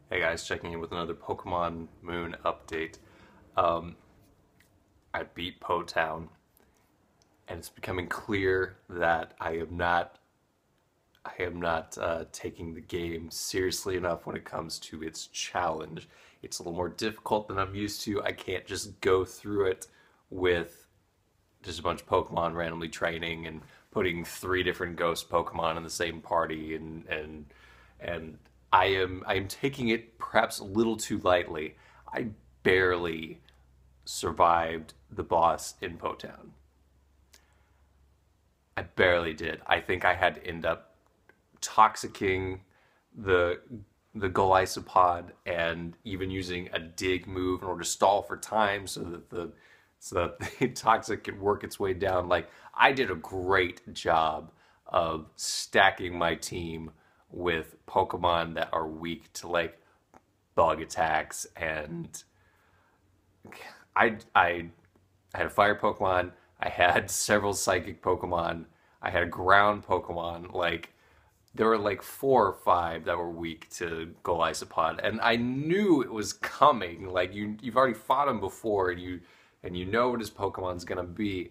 Hey guys, checking in with another Pokemon Moon update. Um, I beat Po Town, and it's becoming clear that I am not taking the game seriously enough when it comes to its challenge. It's a little more difficult than I'm used to. I can't just go through it with just a bunch of Pokemon randomly training and putting three different ghost Pokemon in the same party and I am taking it perhaps a little too lightly. I barely survived the boss in Potown. I barely did. I think I had to end up toxicking the the Golisopod and even using a dig move in order to stall for time so that the toxic could work its way down. Like I did a great job of stacking my team with Pokemon that are weak to like bug attacks, and I had a fire Pokemon, I had several psychic Pokemon, I had a ground Pokemon. Like there were like four or five that were weak to Golisopod, and I knew it was coming. Like you've already fought him before, and you know what his Pokemon's gonna be.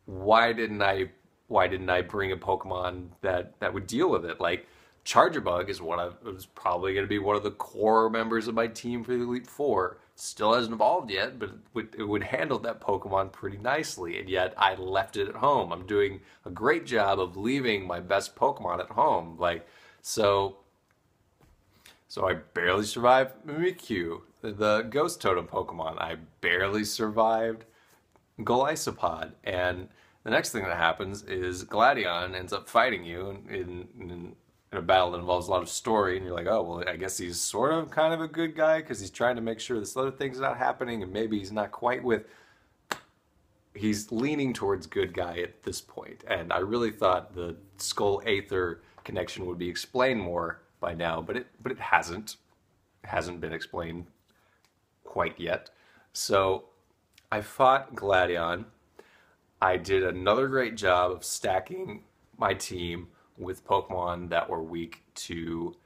Why didn't I why didn't I bring a Pokemon that would deal with it? Like Charger Bug is one of was probably going to be one of the core members of my team for the Elite Four. Still hasn't evolved yet, but it would handle that Pokemon pretty nicely, and yet I left it at home. I'm doing a great job of leaving my best Pokemon at home. So so I barely survived Mimikyu, the Ghost Totem Pokemon. I barely survived Golisopod. And the next thing that happens is Gladion ends up fighting you in a battle that involves a lot of story, and you're like, oh, well, I guess he's sort of kind of a good guy because he's trying to make sure this other thing's not happening, and maybe he's not quite with. He's leaning towards good guy at this point, and I really thought the Skull Aether connection would be explained more by now, but it hasn't. It hasn't been explained quite yet. So I fought Gladion. I did another great job of stacking my team with Pokemon that were weak to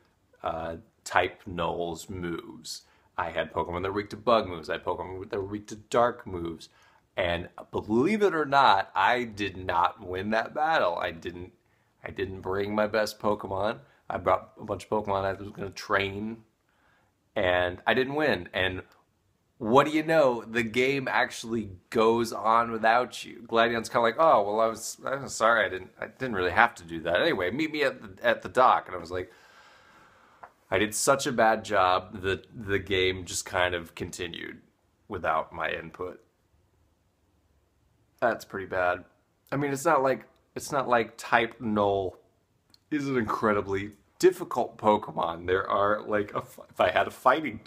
type Null's moves. I had Pokemon that were weak to bug moves. I had Pokemon that were weak to dark moves. And believe it or not, I did not win that battle. I didn't bring my best Pokemon. I brought a bunch of Pokemon I was going to train, and I didn't win. And what do you know? The game actually goes on without you. Gladion's kind of like, oh well, I'm sorry, I didn't really have to do that. Anyway, meet me at the dock, and I was like, I did such a bad job that the game just kind of continued without my input. That's pretty bad. I mean, it's not like type Null is an incredibly difficult Pokemon. There are like if I had a fighting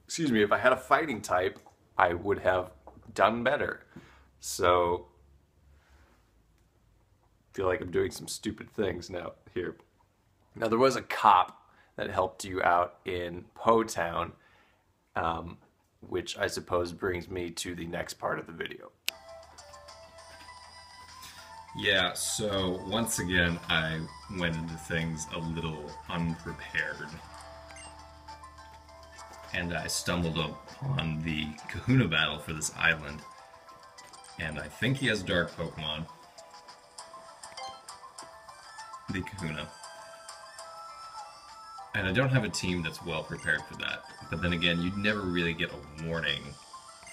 excuse me, if I had a fighting type, I would have done better. So, I feel like I'm doing some stupid things now here. Now, there was a cop that helped you out in Po Town, which I suppose brings me to the next part of the video. Yeah, so once again, I went into things a little unprepared. And I stumbled upon the Kahuna battle for this island. And I think he has Dark Pokemon. The Kahuna. And I don't have a team that's well prepared for that. But then again, you'd never really get a warning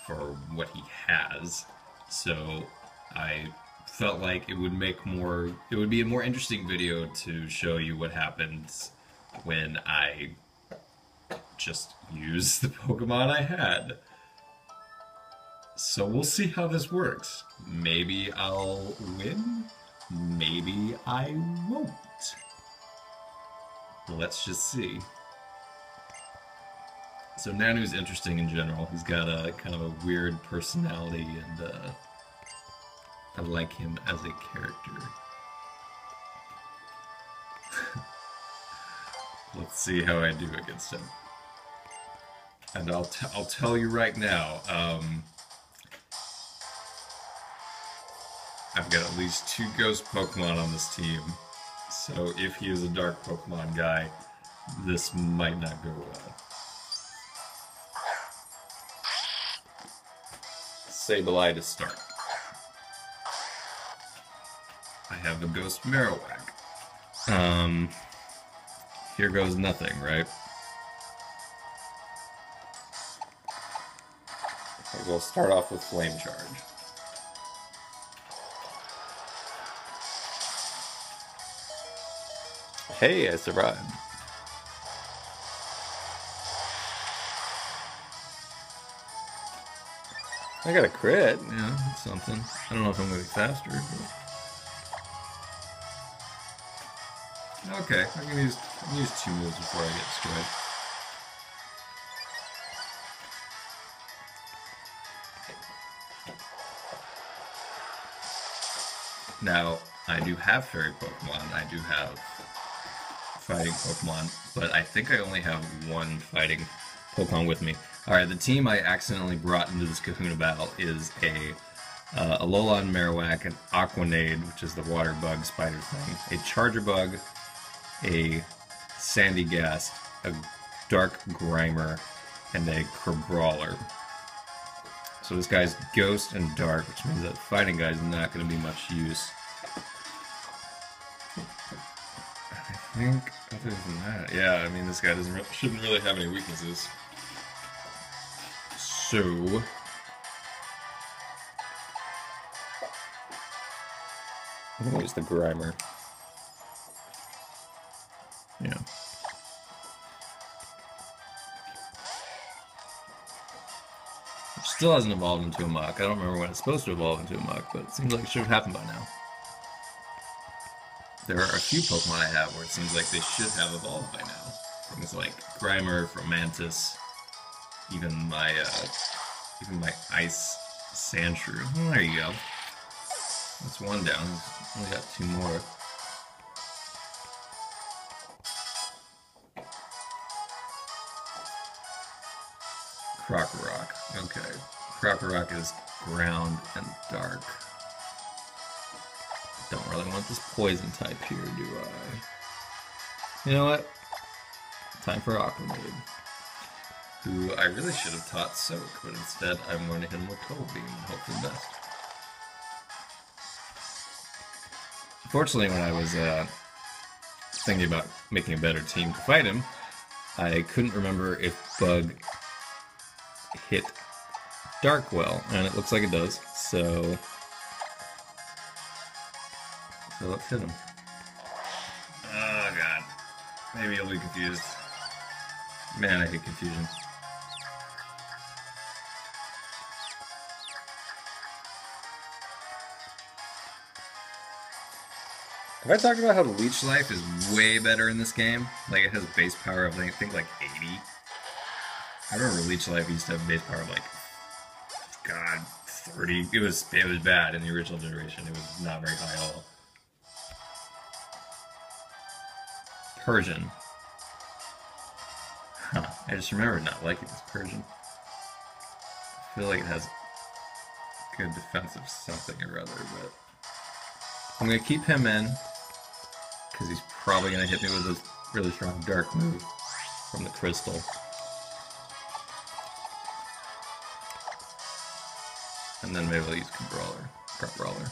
for what he has. So I felt like it would be a more interesting video to show you what happens when I just use the Pokemon I had. So we'll see how this works. Maybe I'll win, maybe I won't. Let's just see. So Nanu's interesting in general. He's got a kind of a weird personality, and I like him as a character. Let's see how I do against him. And I'll tell you right now, I've got at least 2 ghost Pokemon on this team. So if he is a dark Pokemon guy, this might not go well. Sableye to start. I have a Ghost Marowak. Here goes nothing, right? We'll start off with Flame Charge. Hey, I survived. I got a crit. Yeah, that's something. I don't know if I'm going to be faster, but... Okay, I can use 2 moves before I get destroyed. Now, I do have fairy Pokemon, I do have fighting Pokemon, but I think I only have 1 fighting Pokemon with me. Alright, the team I accidentally brought into this Kahuna battle is a Alolan Marowak, an Aquanade, which is the water bug spider thing, a Charger Bug, a Sandygast, a Dark Grimer, and a Crabrawler. So this guy's Ghost and Dark, which means that fighting guy is not going to be much use. I think, other than that, yeah, I mean, this guy shouldn't really have any weaknesses. So... I'm going to use the Grimer. Yeah. Still hasn't evolved into a Mach. I don't remember when it's supposed to evolve into a Mach, but it seems like it should have happened by now. There are a few Pokemon I have where it seems like they should have evolved by now. Things like Grimer, Romantis, even my Ice Sandshrew. Oh, there you go. That's 1 down. Only got 2 more. Crocorock. Okay. Crocorock is ground and dark. Don't really want this poison type here, do I? You know what? Time for Aquanade. Who I really should have taught Soak, but instead I'm going to hit him with Cold Beam and hope for the best. Fortunately, when I was thinking about making a better team to fight him, I couldn't remember if Bug hit Dark well, and it looks like it does, so let's hit him. Oh god. Maybe he'll be confused. Man, I hate confusion. Have I talked about how Leech Life is way better in this game? Like, it has base power of, I think, like 80? I remember Leech Life used to have base power of, like, God, 30. It was bad in the original generation. It was not very high at all. Persian. Huh. I just remembered not liking this Persian. I feel like it has good defensive something or other, but... I'm going to keep him in, because he's probably going to hit me with this really strong dark move from the crystal. And then maybe I'll use Crabrawler.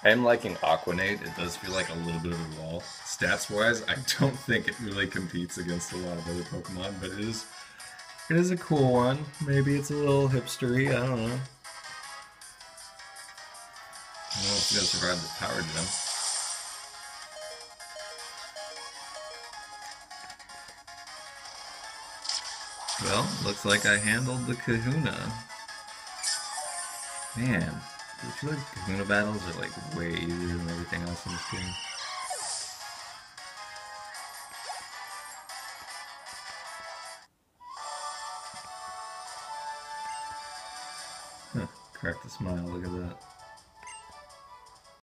I am liking Aquanade. It does feel like a little bit of a wall. Stats-wise, I don't think it really competes against a lot of other Pokemon, but it is a cool one. Maybe it's a little hipstery, I don't know. I don't know if it's gonna survive this power gem. Well, looks like I handled the Kahuna. Man. I feel like Kahuna battles are like way easier than everything else in this game. Huh, cracked a smile, look at that.